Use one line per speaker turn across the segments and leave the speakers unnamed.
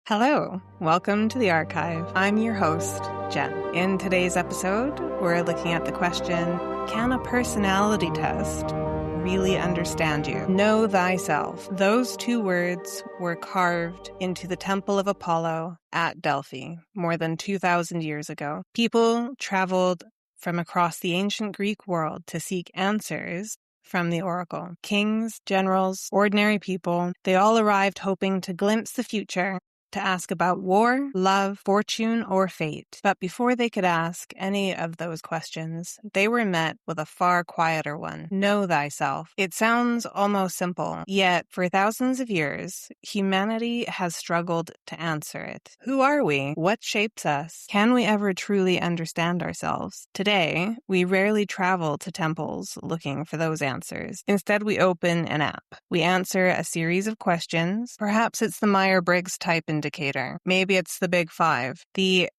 Hello, welcome to the archive. I'm your host, Jen. In today's episode, we're looking at the question, can a personality test really understand you? Know thyself. Those two words were carved into the Temple of Apollo at Delphi more than 2,000 years ago. People traveled from across the ancient Greek world to seek answers from the oracle. Kings, generals, ordinary people, they all arrived hoping to glimpse the future, to ask about war, love, fortune, or fate. But before they could ask any of those questions, they were met with a far quieter one. Know thyself. It sounds almost simple, yet for thousands of years, humanity has struggled to answer it. Who are we? What shapes us? Can we ever truly understand ourselves? Today, we rarely travel to temples looking for those answers. Instead, we open an app. We answer a series of questions. Perhaps it's the Myers-Briggs type indicator. Maybe it's the Big Five, the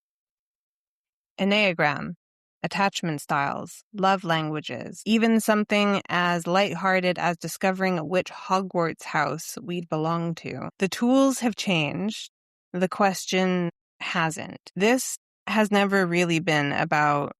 Enneagram, attachment styles, love languages, even something as lighthearted as discovering which Hogwarts house we'd belong to. The tools have changed. The question hasn't. This has never really been about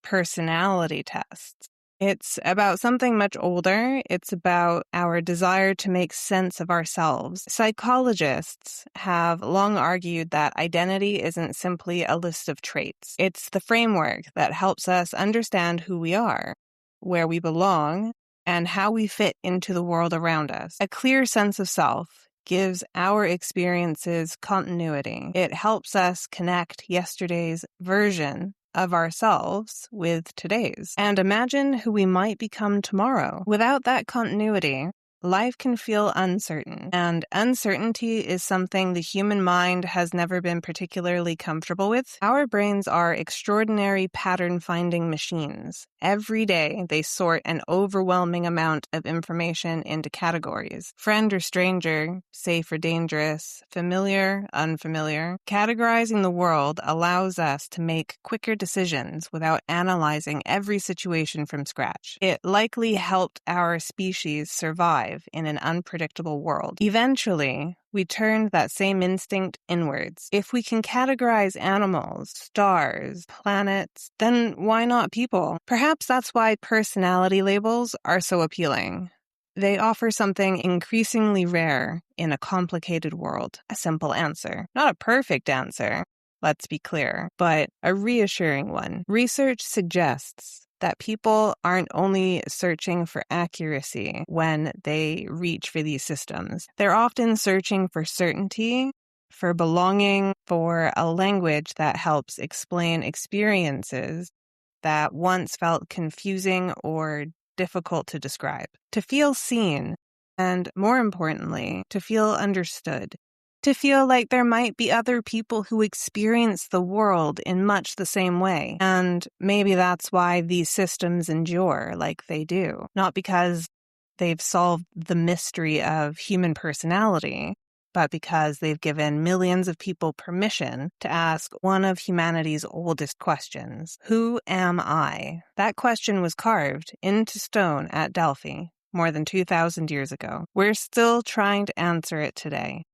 personality tests. It's about something much older. It's about our desire to make sense of ourselves. Psychologists have long argued that identity isn't simply a list of traits. It's the framework that helps us understand who we are, where we belong, and how we fit into the world around us. A clear sense of self gives our experiences continuity. It helps us connect yesterday's version of ourselves with today's, and imagine who we might become tomorrow. Without that continuity, life can feel uncertain, and uncertainty is something the human mind has never been particularly comfortable with. Our brains are extraordinary pattern-finding machines. Every day, they sort an overwhelming amount of information into categories. Friend or stranger, safe or dangerous, familiar, unfamiliar. Categorizing the world allows us to make quicker decisions without analyzing every situation from scratch. It likely helped our species survive in an unpredictable world. Eventually, we turned that same instinct inwards. If we can categorize animals, stars, planets, then why not people? Perhaps that's why personality labels are so appealing. They offer something increasingly rare in a complicated world, a simple answer. Not a perfect answer, let's be clear, but a reassuring one. Research suggests that people aren't only searching for accuracy when they reach for these systems. They're often searching for certainty, for belonging, for a language that helps explain experiences that once felt confusing or difficult to describe. To feel seen, and more importantly, to feel understood. To feel like there might be other people who experience the world in much the same way. And maybe that's why these systems endure like they do. Not because they've solved the mystery of human personality, but because they've given millions of people permission to ask one of humanity's oldest questions. Who am I? That question was carved into stone at Delphi more than 2,000 years ago. We're still trying to answer it today.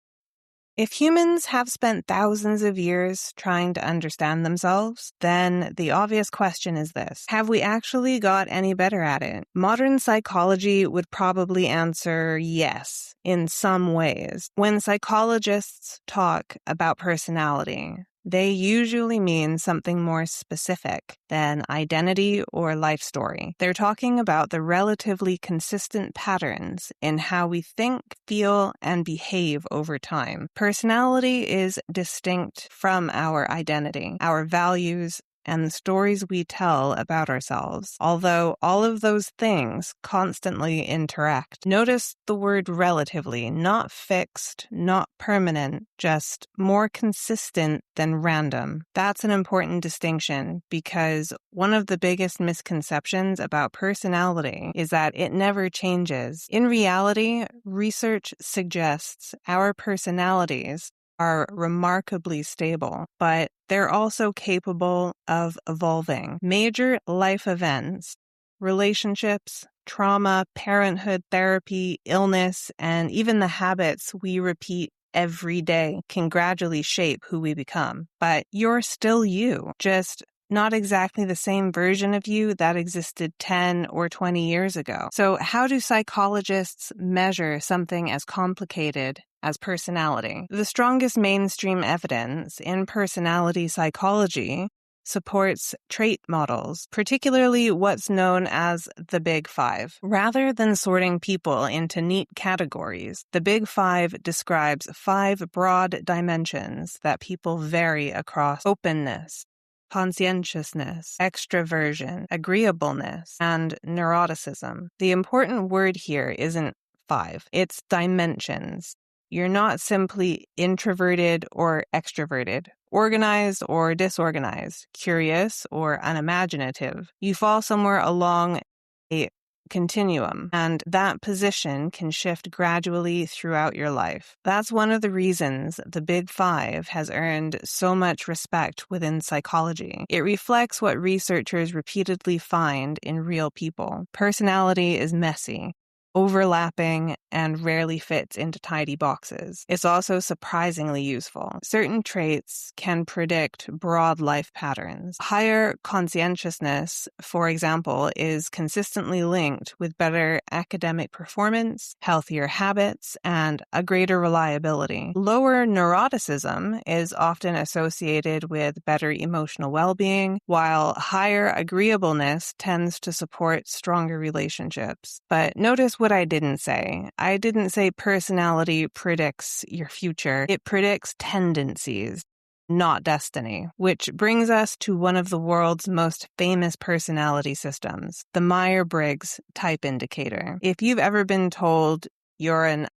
If humans have spent thousands of years trying to understand themselves, then the obvious question is this: have we actually got any better at it? Modern psychology would probably answer yes, in some ways. When psychologists talk about personality, they usually mean something more specific than identity or life story. They're talking about the relatively consistent patterns in how we think, feel, and behave over time. Personality is distinct from our identity, our values, and the stories we tell about ourselves, although all of those things constantly interact. Notice the word relatively, not fixed, not permanent, just more consistent than random. That's an important distinction because one of the biggest misconceptions about personality is that it never changes. In reality, research suggests our personalities are remarkably stable, but they're also capable of evolving. Major life events, relationships, trauma, parenthood, therapy, illness, and even the habits we repeat every day can gradually shape who we become. But you're still you, just not exactly the same version of you that existed 10 or 20 years ago. So how do psychologists measure something as complicated as personality? The strongest mainstream evidence in personality psychology supports trait models, particularly what's known as the Big Five. Rather than sorting people into neat categories, the Big Five describes 5 broad dimensions that people vary across: openness, conscientiousness, extroversion, agreeableness, and neuroticism. The important word here isn't 5, it's dimensions. You're not simply introverted or extroverted, organized or disorganized, curious or unimaginative. You fall somewhere along a continuum, and that position can shift gradually throughout your life. That's one of the reasons the Big Five has earned so much respect within psychology. It reflects what researchers repeatedly find in real people. Personality is messy, overlapping, and rarely fits into tidy boxes. It's also surprisingly useful. Certain traits can predict broad life patterns. Higher conscientiousness, for example, is consistently linked with better academic performance, healthier habits, and a greater reliability. Lower neuroticism is often associated with better emotional well-being, while higher agreeableness tends to support stronger relationships. But notice what I didn't say. I didn't say personality predicts your future. It predicts tendencies, not destiny, which brings us to one of the world's most famous personality systems, the Myers-Briggs type indicator. If you've ever been told you're an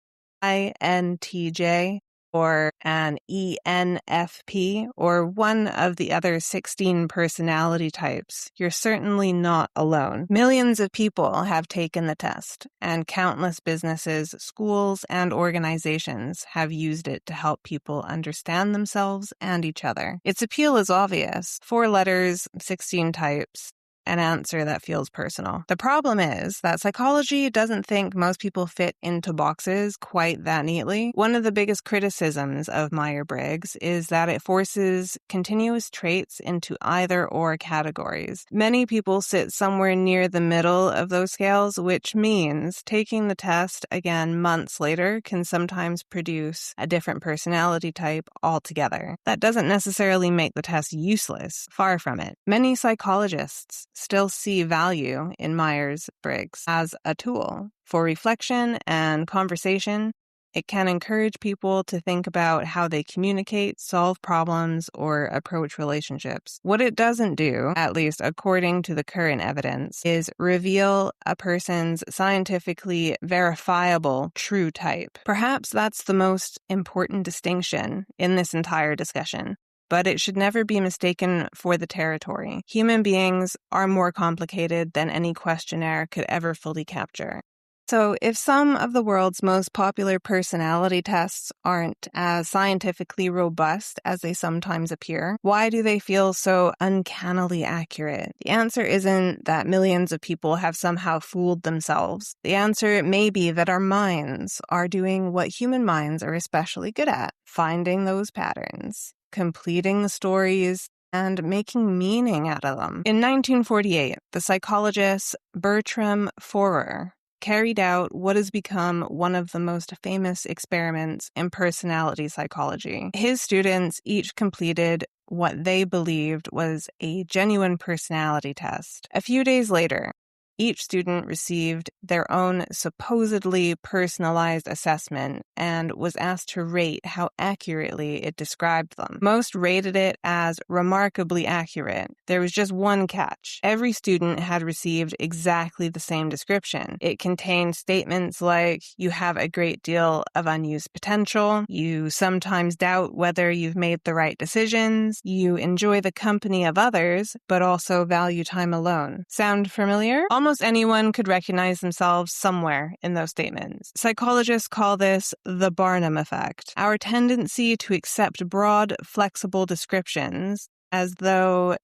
INTJ or an ENFP or one of the other 16 personality types, you're certainly not alone. Millions of people have taken the test, and countless businesses, schools, and organizations have used it to help people understand themselves and each other. Its appeal is obvious: 4 letters, 16 types, an answer that feels personal. The problem is that psychology doesn't think most people fit into boxes quite that neatly. One of the biggest criticisms of Myers-Briggs is that it forces continuous traits into either-or categories. Many people sit somewhere near the middle of those scales, which means taking the test again months later can sometimes produce a different personality type altogether. That doesn't necessarily make the test useless. Far from it. Many psychologists still see value in Myers-Briggs as a tool for reflection and conversation. It can encourage people to think about how they communicate, solve problems, or approach relationships. What it doesn't do, at least according to the current evidence, is reveal a person's scientifically verifiable true type. Perhaps that's the most important distinction in this entire discussion. But it should never be mistaken for the territory. Human beings are more complicated than any questionnaire could ever fully capture. So if some of the world's most popular personality tests aren't as scientifically robust as they sometimes appear, why do they feel so uncannily accurate? The answer isn't that millions of people have somehow fooled themselves. The answer may be that our minds are doing what human minds are especially good at: finding those patterns, completing the stories, and making meaning out of them. In 1948, the psychologist Bertram Forer carried out what has become one of the most famous experiments in personality psychology. His students each completed what they believed was a genuine personality test. A few days later, each student received their own supposedly personalized assessment and was asked to rate how accurately it described them. Most rated it as remarkably accurate. There was just one catch. Every student had received exactly the same description. It contained statements like, "You have a great deal of unused potential," "You sometimes doubt whether you've made the right decisions," "You enjoy the company of others, but also value time alone." Sound familiar? Almost anyone could recognize themselves somewhere in those statements. Psychologists call this the Barnum effect, our tendency to accept broad, flexible descriptions as though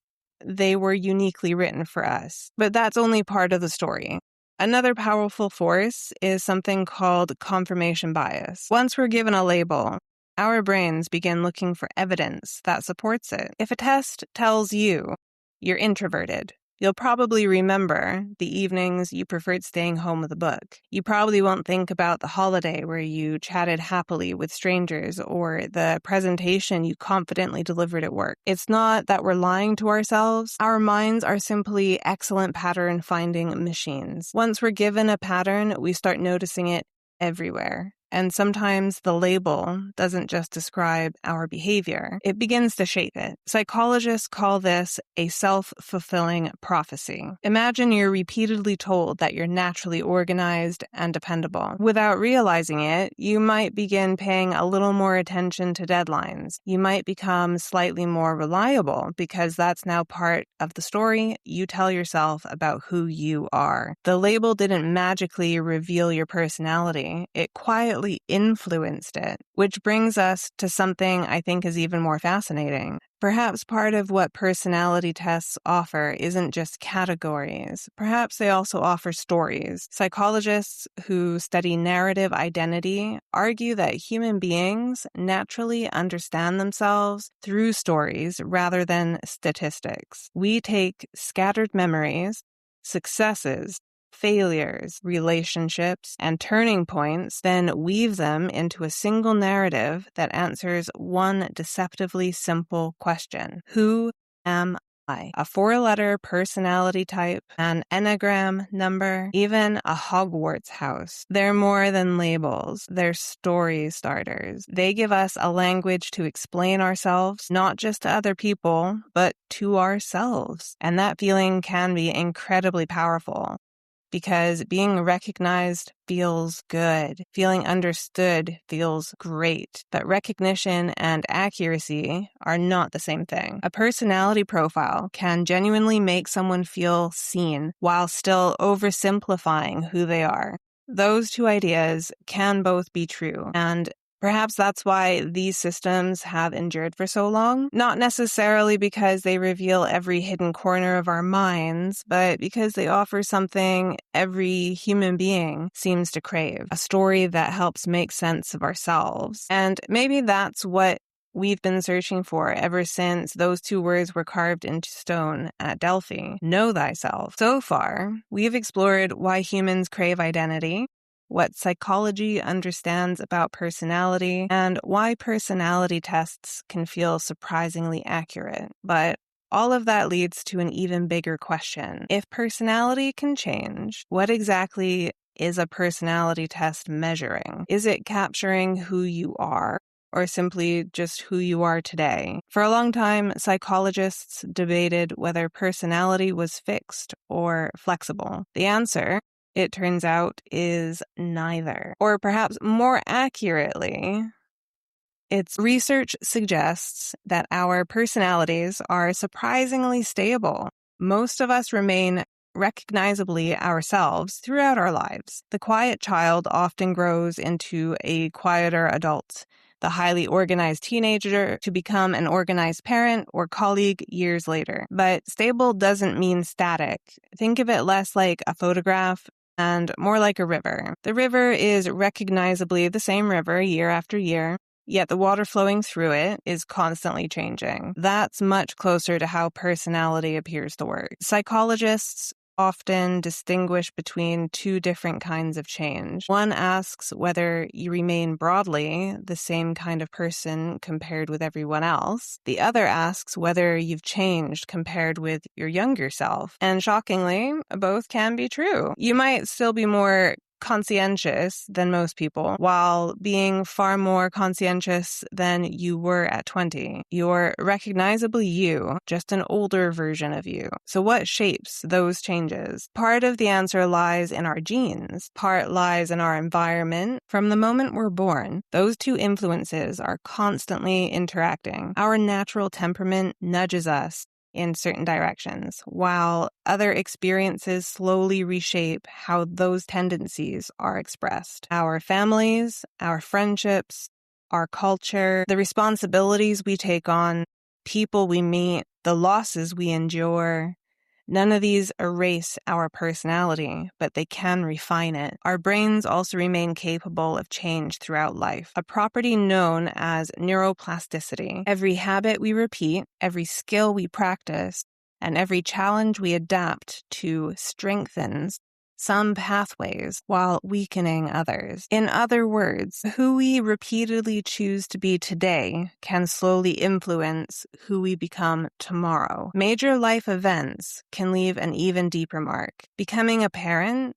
they were uniquely written for us. But that's only part of the story. Another powerful force is something called confirmation bias. Once we're given a label, our brains begin looking for evidence that supports it. If a test tells you you're introverted, you'll probably remember the evenings you preferred staying home with a book. You probably won't think about the holiday where you chatted happily with strangers or the presentation you confidently delivered at work. It's not that we're lying to ourselves. Our minds are simply excellent pattern-finding machines. Once we're given a pattern, we start noticing it everywhere. And sometimes the label doesn't just describe our behavior, it begins to shape it. Psychologists call this a self-fulfilling prophecy. Imagine you're repeatedly told that you're naturally organized and dependable. Without realizing it, you might begin paying a little more attention to deadlines. You might become slightly more reliable because that's now part of the story you tell yourself about who you are. The label didn't magically reveal your personality. It quietly influenced it, which brings us to something I think is even more fascinating. Perhaps part of what personality tests offer isn't just categories. Perhaps they also offer stories. Psychologists who study narrative identity argue that human beings naturally understand themselves through stories rather than statistics. We take scattered memories, successes, failures, relationships, and turning points, then weave them into a single narrative that answers one deceptively simple question. Who am I? A 4-letter personality type, an Enneagram number, even a Hogwarts house. They're more than labels. They're story starters. They give us a language to explain ourselves, not just to other people, but to ourselves. And that feeling can be incredibly powerful, because being recognized feels good. Feeling understood feels great. But recognition and accuracy are not the same thing. A personality profile can genuinely make someone feel seen while still oversimplifying who they are. Those two ideas can both be true, and perhaps that's why these systems have endured for so long. Not necessarily because they reveal every hidden corner of our minds, but because they offer something every human being seems to crave, a story that helps make sense of ourselves. And maybe that's what we've been searching for ever since those two words were carved into stone at Delphi. Know thyself. So far, we've explored why humans crave identity, what psychology understands about personality, and why personality tests can feel surprisingly accurate. But all of that leads to an even bigger question. If personality can change, what exactly is a personality test measuring? Is it capturing who you are, or simply just who you are today? For a long time, psychologists debated whether personality was fixed or flexible. The answer, it turns out, is neither. Or perhaps more accurately, its research suggests that our personalities are surprisingly stable. Most of us remain recognizably ourselves throughout our lives. The quiet child often grows into a quieter adult, the highly organized teenager to become an organized parent or colleague years later. But stable doesn't mean static. Think of it less like a photograph and more like a river. The river is recognizably the same river year after year, yet the water flowing through it is constantly changing. That's much closer to how personality appears to work. Psychologists often distinguish between two different kinds of change. One asks whether you remain broadly the same kind of person compared with everyone else. The other asks whether you've changed compared with your younger self. And shockingly, both can be true. You might still be more conscientious than most people, while being far more conscientious than you were at 20. You're recognizably you, just an older version of you. So what shapes those changes? Part of the answer lies in our genes. Part lies in our environment. From the moment we're born, those two influences are constantly interacting. Our natural temperament nudges us in certain directions, while other experiences slowly reshape how those tendencies are expressed. Our families, our friendships, our culture, the responsibilities we take on, people we meet, the losses we endure, None of these erase our personality, but they can refine it. Our brains also remain capable of change throughout life, a property known as neuroplasticity. Every habit we repeat, every skill we practice, and every challenge we adapt to strengthens some pathways while weakening others. In other words, who we repeatedly choose to be today can slowly influence who we become tomorrow. Major life events can leave an even deeper mark. Becoming a parent,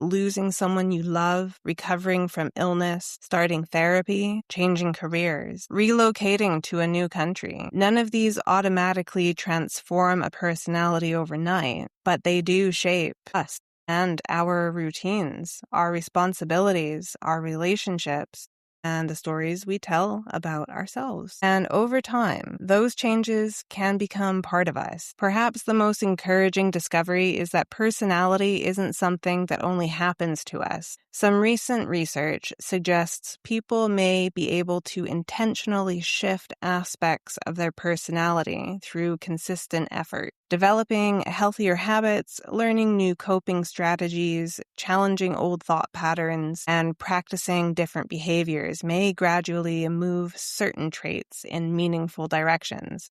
losing someone you love, recovering from illness, starting therapy, changing careers, relocating to a new country. None of these automatically transform a personality overnight, but they do shape us and our routines, our responsibilities, our relationships, and the stories we tell about ourselves. And over time, those changes can become part of us. Perhaps the most encouraging discovery is that personality isn't something that only happens to us. Some recent research suggests people may be able to intentionally shift aspects of their personality through consistent effort. Developing healthier habits, learning new coping strategies, challenging old thought patterns, and practicing different behaviors may gradually move certain traits in meaningful directions.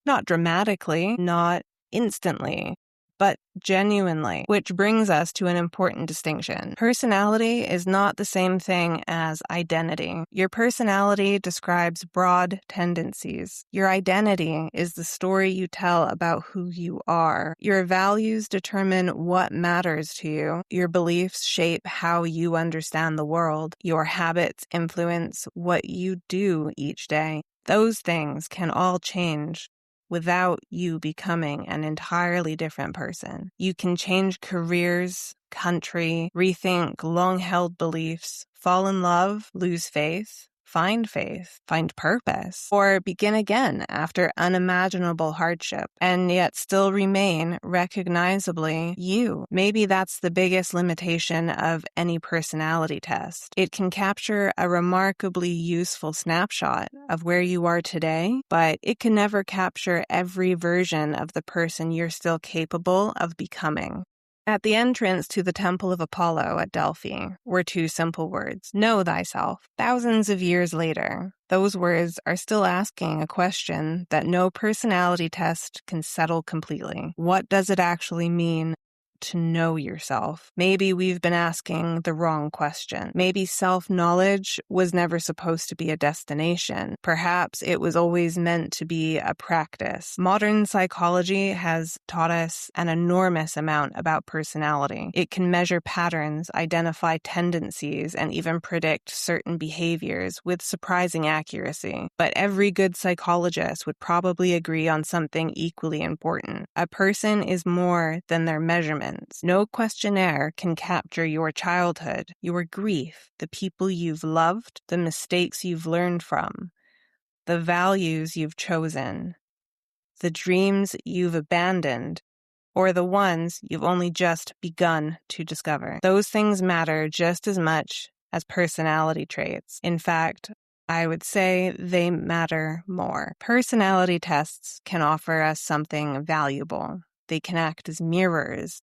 Not dramatically, not instantly, but genuinely, which brings us to an important distinction. Personality is not the same thing as identity. Your personality describes broad tendencies. Your identity is the story you tell about who you are. Your values determine what matters to you. Your beliefs shape how you understand the world. Your habits influence what you do each day. Those things can all change without you becoming an entirely different person. You can change careers, country, rethink long-held beliefs, fall in love, lose faith, find purpose, or begin again after unimaginable hardship, and yet still remain recognizably you. Maybe that's the biggest limitation of any personality test. It can capture a remarkably useful snapshot of where you are today, but it can never capture every version of the person you're still capable of becoming. At the entrance to the Temple of Apollo at Delphi were two simple words, know thyself. Thousands of years later, those words are still asking a question that no personality test can settle completely. What does it actually mean to know yourself? Maybe we've been asking the wrong question. Maybe self-knowledge was never supposed to be a destination. Perhaps it was always meant to be a practice. Modern psychology has taught us an enormous amount about personality. It can measure patterns, identify tendencies, and even predict certain behaviors with surprising accuracy. But every good psychologist would probably agree on something equally important. A person is more than their measurement. No questionnaire can capture your childhood, your grief, the people you've loved, the mistakes you've learned from, the values you've chosen, the dreams you've abandoned, or the ones you've only just begun to discover. Those things matter just as much as personality traits. In fact, I would say they matter more. Personality tests can offer us something valuable. They can act as mirrors.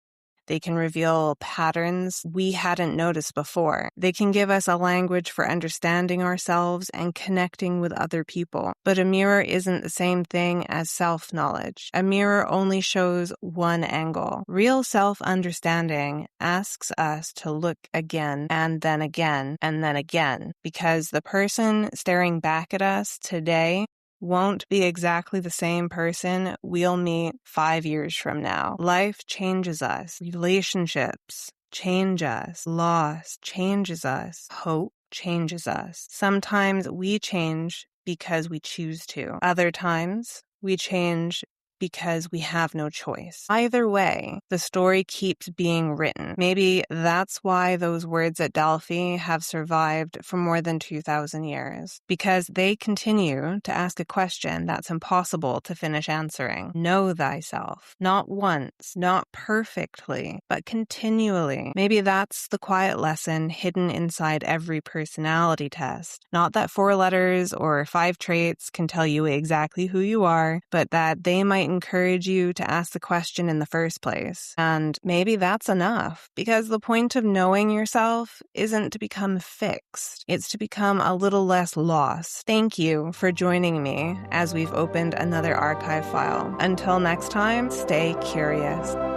They can reveal patterns we hadn't noticed before. They can give us a language for understanding ourselves and connecting with other people. But a mirror isn't the same thing as self-knowledge. A mirror only shows one angle. Real self-understanding asks us to look again, and then again, and then again, because the person staring back at us today won't be exactly the same person we'll meet 5 years from now. Life changes us. Relationships change us. Loss changes us. Hope changes us. Sometimes we change because we choose to. Other times we change because we have no choice. Either way, the story keeps being written. Maybe that's why those words at Delphi have survived for more than 2,000 years, because they continue to ask a question that's impossible to finish answering. Know thyself. Not once, not perfectly, but continually. Maybe that's the quiet lesson hidden inside every personality test. Not that 4 letters or 5 traits can tell you exactly who you are, but that they might might encourage you to ask the question in the first place. And maybe that's enough, because the point of knowing yourself isn't to become fixed. It's to become a little less lost. Thank you for joining me as we've opened another archive file. Until next time, stay curious.